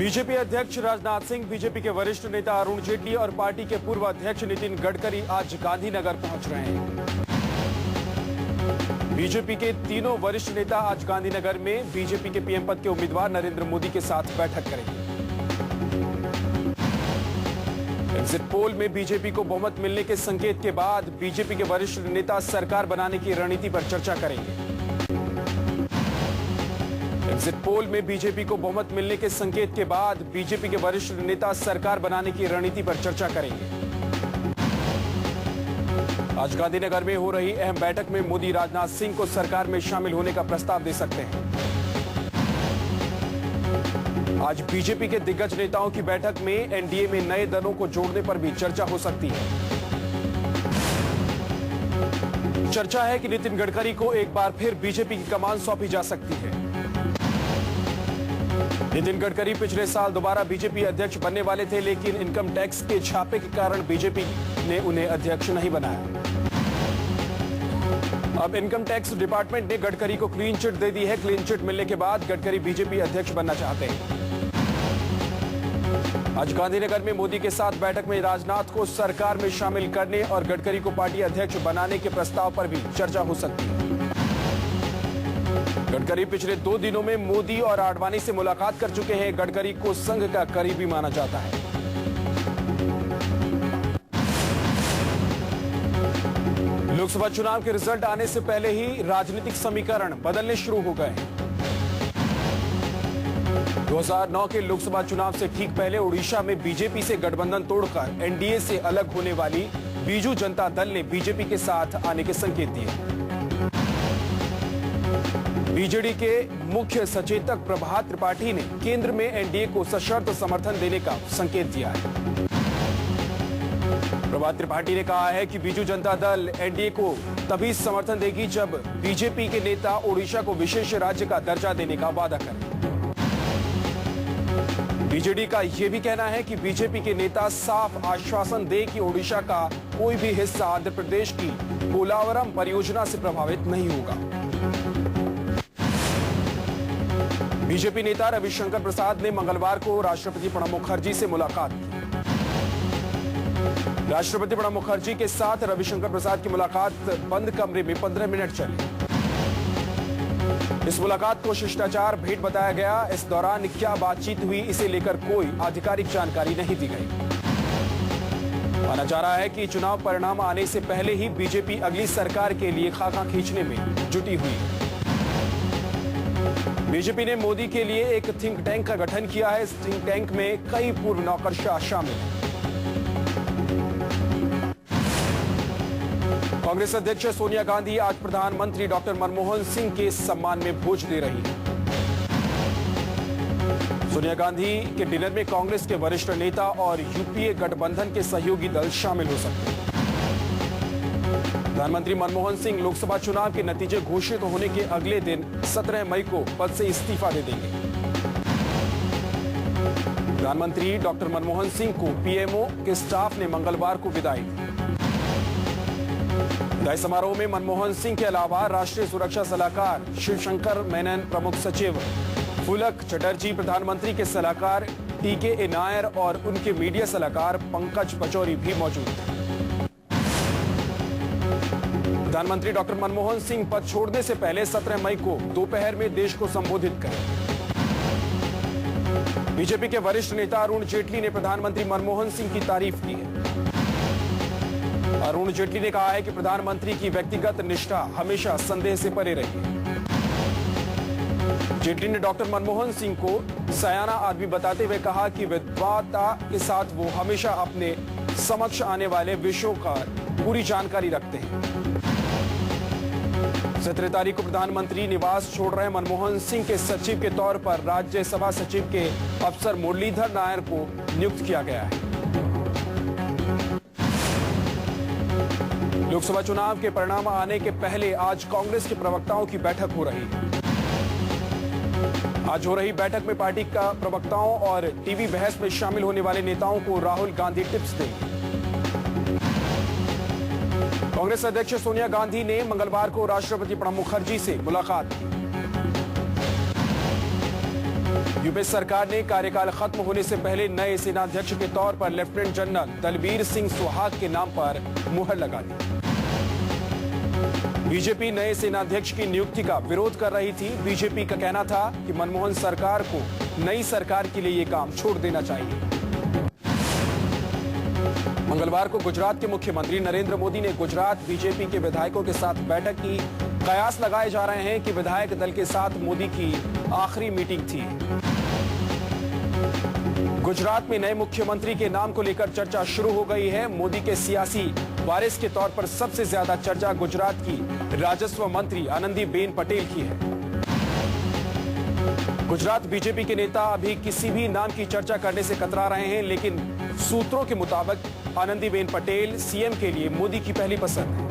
BJP अध्यक्ष Rajnath Singh, BJP के वरिष्ठ नेता अरुण जेटली और पार्टी के पूर्व अध्यक्ष नितिन गडकरी आज गांधीनगर पहुंच रहे हैं। बीजेपी के तीनों वरिष्ठ नेता आज गांधीनगर में बीजेपी के पीएम पद के उम्मीदवार नरेंद्र मोदी के साथ बैठक करेंगे। एग्जिट पोल में बीजेपी को बहुमत मिलने के संकेत के बाद बीजेपी के वरिष्ठ नेता सरकार बनाने की रणनीति पर चर्चा करेंगे। एग्जिट पोल में बीजेपी को बहुमत मिलने के संकेत के बाद बीजेपी के वरिष्ठ नेता सरकार बनाने की रणनीति पर चर्चा करेंगे। आज गांधीनगर में हो रही अहम बैठक में मोदी राजनाथ सिंह को सरकार में शामिल होने का प्रस्ताव दे सकते हैं। आज बीजेपी के दिग्गज नेताओं की बैठक में एनडीए में नए दलों को जोड़ने पर भी चर्चा हो सकती है। चर्चा है कि नितिन गडकरी को एक बार फिर बीजेपी की कमान सौंपी जा सकती है। नितिन गडकरी पिछले साल दोबारा बीजेपी अध्यक्ष बनने वाले थे, लेकिन इनकम टैक्स के छापे के कारण बीजेपी ने उन्हें अध्यक्ष नहीं बनाया। अब इनकम टैक्स डिपार्टमेंट ने गडकरी को क्लीन चिट दे दी है। क्लीन चिट मिलने के बाद गडकरी बीजेपी अध्यक्ष बनना चाहते हैं। आज गांधीनगर में मोदी के साथ बैठक में राजनाथ को सरकार में शामिल करने और गडकरी को पार्टी अध्यक्ष बनाने के प्रस्ताव पर भी चर्चा हो सकती है। गडकरी पिछले 2 दिनों में मोदी और आडवाणी से मुलाकात कर चुके हैं। गडकरी को संघ का करीबी माना जाता है। लोकसभा चुनाव के रिजल्ट आने से पहले ही राजनीतिक समीकरण बदलने शुरू हो गए हैं। 2009 के लोकसभा चुनाव से ठीक पहले उड़ीसा में बीजेपी से गठबंधन तोड़कर एनडीए से अलग होने वाली बीजू जनता दल ने बीजेपी के साथ आने के संकेत दिए। बीजेडी के मुख्य सचेतक प्रभात त्रिपाठी ने केंद्र में एनडीए को सशर्त समर्थन देने का संकेत दिया है। प्रभात त्रिपाठी ने कहा है कि बीजू जनता दल एनडीए को तभी समर्थन देगी जब बीजेपी के नेता ओडिशा को विशेष राज्य का दर्जा देने का वादा करें। बीजेडी का यह भी कहना है कि बीजेपी के नेता साफ आश्वासन दें कि ओडिशा का कोई भी हिस्सा आंध्र प्रदेश की पोलावरम परियोजना से प्रभावित नहीं होगा। बीजेपी नेता रविशंकर प्रसाद ने मंगलवार को राष्ट्रपति प्रणब मुखर्जी से मुलाकात की। राष्ट्रपति प्रणब मुखर्जी के साथ रविशंकर प्रसाद की मुलाकात बंद कमरे में 15 मिनट चली। इस मुलाकात को शिष्टाचार भेंट बताया गया। इस दौरान क्या बातचीत हुई, इसे लेकर कोई आधिकारिक जानकारी नहीं दी गई। माना जा रहा है कि चुनाव परिणाम आने से पहले ही बीजेपी अगली सरकार के लिए खाका खींचने में जुटी हुई है। बीजेपी ने मोदी के लिए एक थिंक टैंक का गठन किया है। इस थिंक टैंक में कई पूर्व नौकरशाह शामिल हैं। कांग्रेस अध्यक्ष सोनिया गांधी आज प्रधानमंत्री डॉक्टर मनमोहन सिंह के सम्मान में भोज दे रही हैं। सोनिया गांधी के डिनर में कांग्रेस के वरिष्ठ नेता और यूपीए गठबंधन के सहयोगी दल शामिल हो सकते हैं। प्रधानमंत्री मनमोहन सिंह लोकसभा चुनाव के नतीजे घोषित होने के अगले दिन 17 मई को पद से इस्तीफा दे देंगे। प्रधानमंत्री डॉक्टर मनमोहन सिंह को पीएमओ के स्टाफ ने मंगलवार को विदाई दी। विदाई समारोह में मनमोहन सिंह के अलावा राष्ट्रीय सुरक्षा सलाहकार शिवशंकर मेनन, प्रमुख सचिव फुलक चटर्जी, प्रधानमंत्री के सलाहकार टीके नायर और उनके मीडिया सलाहकार पंकज पचौरी भी मौजूद थे। प्रधानमंत्री डॉक्टर मनमोहन सिंह पद छोड़ने से पहले 17 मई को दोपहर में देश को संबोधित करेंगे। बीजेपी के वरिष्ठ नेता अरुण जेटली ने प्रधानमंत्री मनमोहन सिंह की तारीफ की है। अरुण जेटली ने कहा है कि प्रधानमंत्री की व्यक्तिगत निष्ठा हमेशा संदेह से परे रही है। जेटली ने डॉक्टर मनमोहन सिंह को सयाना आदमी बताते हुए कहा कि विद्वता के साथ वो हमेशा अपने समक्ष आने वाले विषयों का पूरी जानकारी रखते हैं। 17 तारीख को प्रधानमंत्री निवास छोड़ रहे मनमोहन सिंह के सचिव के तौर पर राज्यसभा सचिव के अफसर मुरलीधर नायर को नियुक्त किया गया है। लोकसभा चुनाव के परिणाम आने के पहले आज कांग्रेस के प्रवक्ताओं की बैठक हो रही है। आज हो रही बैठक में पार्टी का प्रवक्ताओं और टीवी बहस में शामिल होने वाले नेताओं को राहुल गांधी टिप्स देंगे। कांग्रेस अध्यक्ष सोनिया गांधी ने मंगलवार को राष्ट्रपति प्रणब मुखर्जी से मुलाकात की। यूपी सरकार ने कार्यकाल खत्म होने से पहले नए सेनाध्यक्ष के तौर पर लेफ्टिनेंट जनरल दलबीर सिंह सुहाग के नाम पर मुहर लगा दी। बीजेपी नए सेनाध्यक्ष की नियुक्ति का विरोध कर रही थी। बीजेपी का कहना था कि मनमोहन सरकार को नई सरकार के लिए यह काम छोड़ देना चाहिए। मंगलवार को गुजरात के मुख्यमंत्री नरेंद्र मोदी ने गुजरात बीजेपी के विधायकों के साथ बैठक की। कयास लगाए जा रहे हैं कि विधायक दल के साथ मोदी की आखिरी मीटिंग थी। गुजरात में नए मुख्यमंत्री के नाम को लेकर चर्चा शुरू हो गई है। मोदी के सियासी वारिस के तौर पर सबसे ज्यादा चर्चा गुजरात की राजस्व मंत्री आनंदीबेन पटेल की है। गुजरात बीजेपी के नेता अभी किसी भी नाम की चर्चा करने से कतरा रहे हैं, लेकिन सूत्रों के मुताबिक आनंदीबेन पटेल सीएम के लिए मोदी की पहली पसंद है।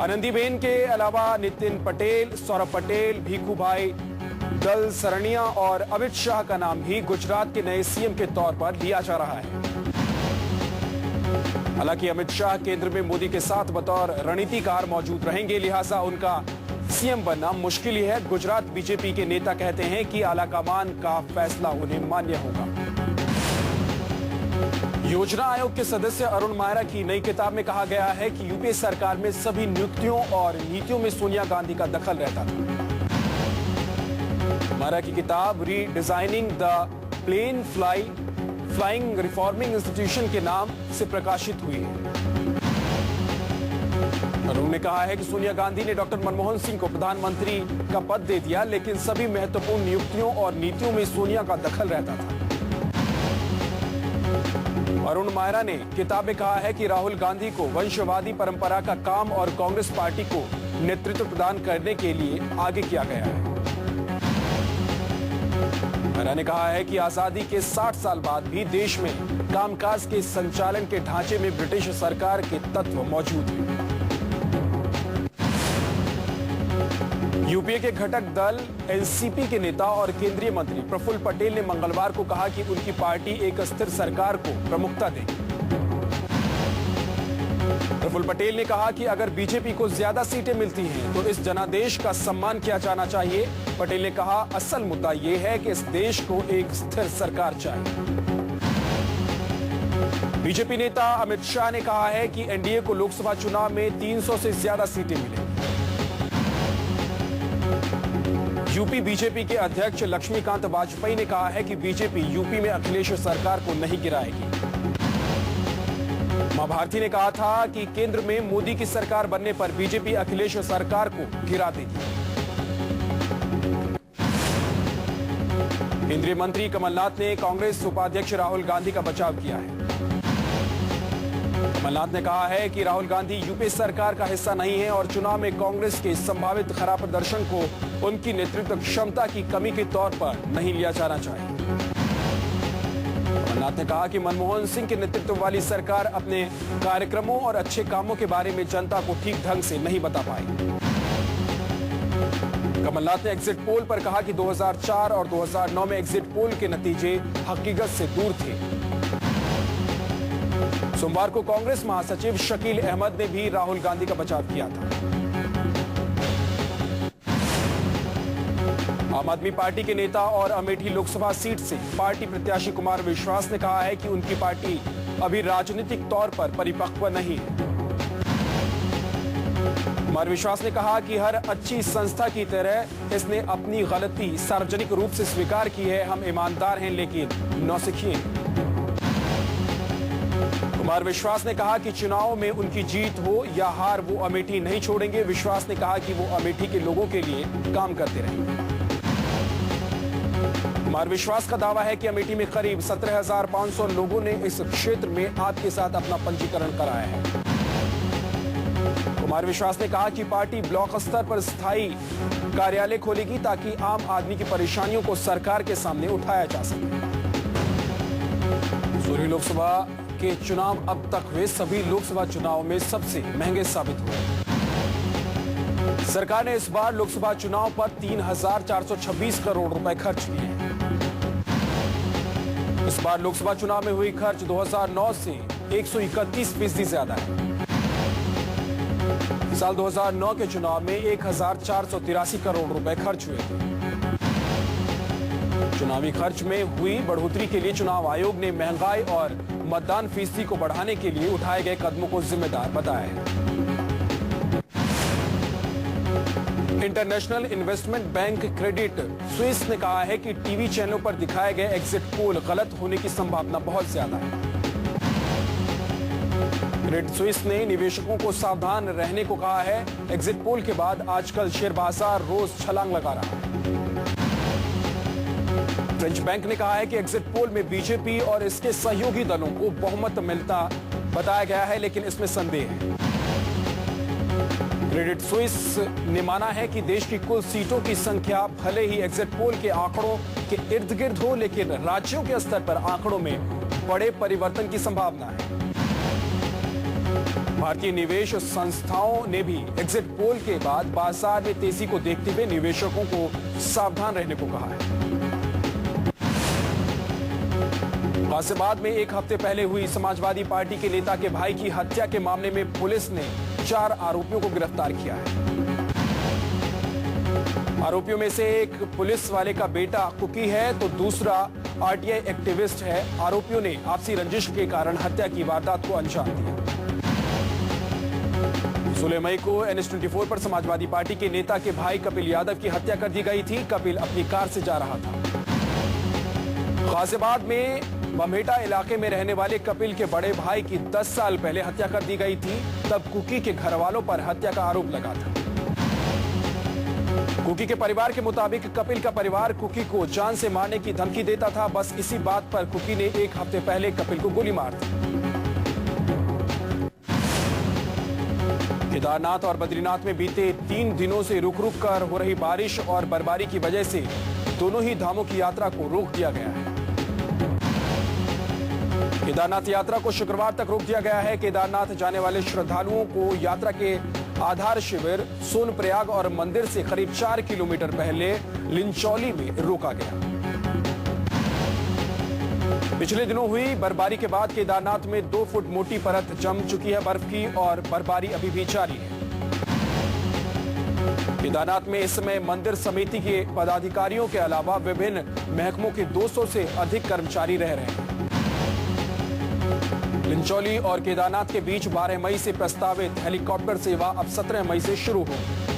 आनंदीबेन के अलावा नितिन पटेल, सौरभ पटेल, भीखूभाई दल सरनिया और अमित शाह का नाम भी गुजरात के नए सीएम के तौर पर लिया जा रहा है। हालांकि अमित शाह केंद्र में मोदी के साथ बतौर रणनीतिकार मौजूद रहेंगे, लिहाजा उनका सीएम बनना मुश्किल ही है। गुजरात बीजेपी के नेता कहते हैं कि आलाकमान का फैसला उन्हें मान्य होगा। योजना आयोग के सदस्य अरुण मायरा की नई किताब में कहा गया है कि यूपीए सरकार में सभी नियुक्तियों और नीतियों में सोनिया गांधी का दखल रहता था। मायरा की किताब redesigning the plane flying reforming institution के नाम से प्रकाशित हुई है। अरुण ने कहा है कि सोनिया गांधी ने डॉक्टर मनमोहन सिंह को प्रधानमंत्री का पद दे दिया, लेकिन सभी महत्वपूर्ण नियुक्तियों और नीतियों में सोनिया का दखल रहता था। अरुण मायरा ने किताब में कहा है कि राहुल गांधी को वंशवादी परंपरा का काम और कांग्रेस पार्टी को नेतृत्व प्रदान करने के लिए आगे किया गया है। मायरा ने कहा है कि आजादी के 60 साल बाद भी देश में कामकाज के संचालन के ढांचे में ब्रिटिश सरकार के तत्व मौजूद हैं। यूपीए के घटक दल एनसीपी के नेता और केंद्रीय मंत्री प्रफुल्ल पटेल ने मंगलवार को कहा कि उनकी पार्टी एक स्थिर सरकार को प्रमुखता देगी। प्रफुल्ल पटेल ने कहा कि अगर बीजेपी को ज्यादा सीटें मिलती हैं तो इस जनादेश का सम्मान किया जाना चाहिए। पटेल ने कहा, असल मुद्दा यह है कि इस देश को एक स्थिर सरकार चाहिए। बीजेपी नेता अमित शाह ने कहा है कि एनडीए को लोकसभा चुनाव में 300 से ज्यादा सीटें मिलेंगी। यूपी बीजेपी के अध्यक्ष लक्ष्मीकांत वाजपेयी ने कहा है कि बीजेपी यूपी में अखिलेश सरकार को नहीं गिराएगी। मां भारती ने कहा था कि केंद्र में मोदी की सरकार बनने पर बीजेपी अखिलेश सरकार को गिरा देगी। केंद्रीय मंत्री कमलनाथ ने कांग्रेस उपाध्यक्ष राहुल गांधी का बचाव किया है। कमलनाथ ने कहा है कि राहुल गांधी यूपीए सरकार का हिस्सा नहीं है और चुनाव में कांग्रेस के संभावित खराब प्रदर्शन को उनकी नेतृत्व क्षमता की कमी के तौर पर नहीं लिया जाना चाहिए। कमलनाथ ने कहा कि मनमोहन सिंह के नेतृत्व वाली सरकार अपने कार्यक्रमों और अच्छे कामों के बारे में जनता को ठीक ढंग से नहीं बता पाई। कमलनाथ ने एग्जिट पोल पर कहा कि 2004 और 2009 में एग्जिट पोल के नतीजे हकीकत से दूर थे। सोमवार को कांग्रेस महासचिव शकील अहमद ने भी राहुल गांधी का बचाव किया था। आम आदमी पार्टी के नेता और अमेठी लोकसभा सीट से पार्टी प्रत्याशी कुमार विश्वास ने कहा है कि उनकी पार्टी अभी राजनीतिक तौर पर परिपक्व नहीं है। कुमार विश्वास ने कहा कि हर अच्छी संस्था की तरह इसने अपनी गलती सार्वजनिक रूप से स्वीकार की है। हम ईमानदार हैं लेकिन नौसिखिए हैं। कुमार विश्वास ने कहा कि चुनाव में उनकी जीत हो या हार वो अमेठी नहीं छोड़ेंगे। विश्वास ने कहा कि वो अमेठी के लोगों के लिए काम करते रहेंगे। कुमार विश्वास का दावा है कि अमेठी में करीब 17,500 लोगों ने इस क्षेत्र में आपके साथ अपना पंजीकरण कराया है। कुमार विश्वास ने कहा कि पार्टी ब्लॉक स्तर पर स्थायी कार्यालय खोलेगी ताकि आम आदमी की परेशानियों को सरकार के सामने उठाया जा सके। सूरी लोकसभा के चुनाव अब तक हुए सभी लोकसभा चुनाव में सबसे महंगे साबित हुए। सरकार ने इस बार लोकसभा चुनाव पर 3,426 करोड़ रुपए खर्च किए हैं। इस बार लोकसभा चुनाव में हुई खर्च 2009 से 131% ज्यादा है। साल 2009 के चुनाव में 1,483 करोड़ रुपए खर्च हुए थे। चुनावी खर्च में हुई बढ़ोतरी के लिए चुनाव आयोग ने महंगाई और मतदान फीसदी को बढ़ाने के लिए उठाए गए कदमों को जिम्मेदार बताया है। International investment bank Credit Suisse ने कहा है कि टीवी चैनलों पर दिखाए गए एग्जिट पोल गलत होने की संभावना बहुत ज्यादा है। क्रेडिट स्विस ने निवेशकों को सावधान रहने को कहा है। एग्जिट पोल के बाद आजकल शेयर बाजार रोज छलांग लगा रहा है। फ्रेंच बैंक ने कहा है कि एग्जिट पोल में बीजेपी और इसके सहयोगी दलों को बहुमत मिलता बताया गया है, लेकिन इसमें संदेह है। क्रेडिट स्विस ने माना है कि देश की कुल सीटों की संख्या भले ही एग्जिट पोल के आंकड़ों के इर्द गिर्द हो, लेकिन राज्यों के स्तर पर आंकड़ों में बड़े परिवर्तन की संभावना है। भारतीय निवेश संस्थाओं ने भी एग्जिट पोल के बाद बाजार में तेजी को देखते हुए निवेशकों को सावधान रहने को कहा है। गाजियाबाद में एक हफ्ते पहले हुई समाजवादी पार्टी के नेता के भाई की हत्या के मामले में पुलिस ने 4 आरोपियों को गिरफ्तार किया है। आरोपियों में से एक पुलिस वाले का बेटा कुकी है तो दूसरा आरटीआई एक्टिविस्ट है। आरोपियों ने आपसी रंजिश के कारण हत्या की वारदात को अंजाम दिया। 16 मई को NH24 पर समाजवादी पार्टी के नेता के भाई कपिल यादव की हत्या कर दी गई थी। कपिल अपनी कार से जा रहा था। गाजियाबाद में बम्हेटा इलाके में रहने वाले कपिल के बड़े भाई की 10 साल पहले हत्या कर दी गई थी। तब कुकी के घर वालों पर हत्या का आरोप लगा था। कुकी के परिवार के मुताबिक कपिल का परिवार कुकी को जान से मारने की धमकी देता था। बस इसी बात पर कुकी ने एक हफ्ते पहले कपिल को गोली मार दी। केदारनाथ और बद्रीनाथ में बीते 3 दिनों से रुक रुक कर हो रही बारिश और बर्फबारी की वजह से दोनों ही धामों की यात्रा को रोक दिया गया है। केदारनाथ यात्रा को शुक्रवार तक रोक दिया गया है। केदारनाथ जाने वाले श्रद्धालुओं को यात्रा के आधार शिविर सोनप्रयाग और मंदिर से करीब 4 किलोमीटर पहले लिंचौली में रोका गया। पिछले दिनों हुई बर्फबारी के बाद केदारनाथ में 2 फुट मोटी परत जम चुकी है बर्फ की और बर्फबारी अभी भी जारी है। केदारनाथ में इस समय मंदिर समिति के पदाधिकारियों के अलावा विभिन्न महकमों के 200 से अधिक कर्मचारी रह रहे हैं। लिंचौली और केदारनाथ के बीच 12 मई से प्रस्तावित हेलीकॉप्टर सेवा अब 17 मई से शुरू होगी।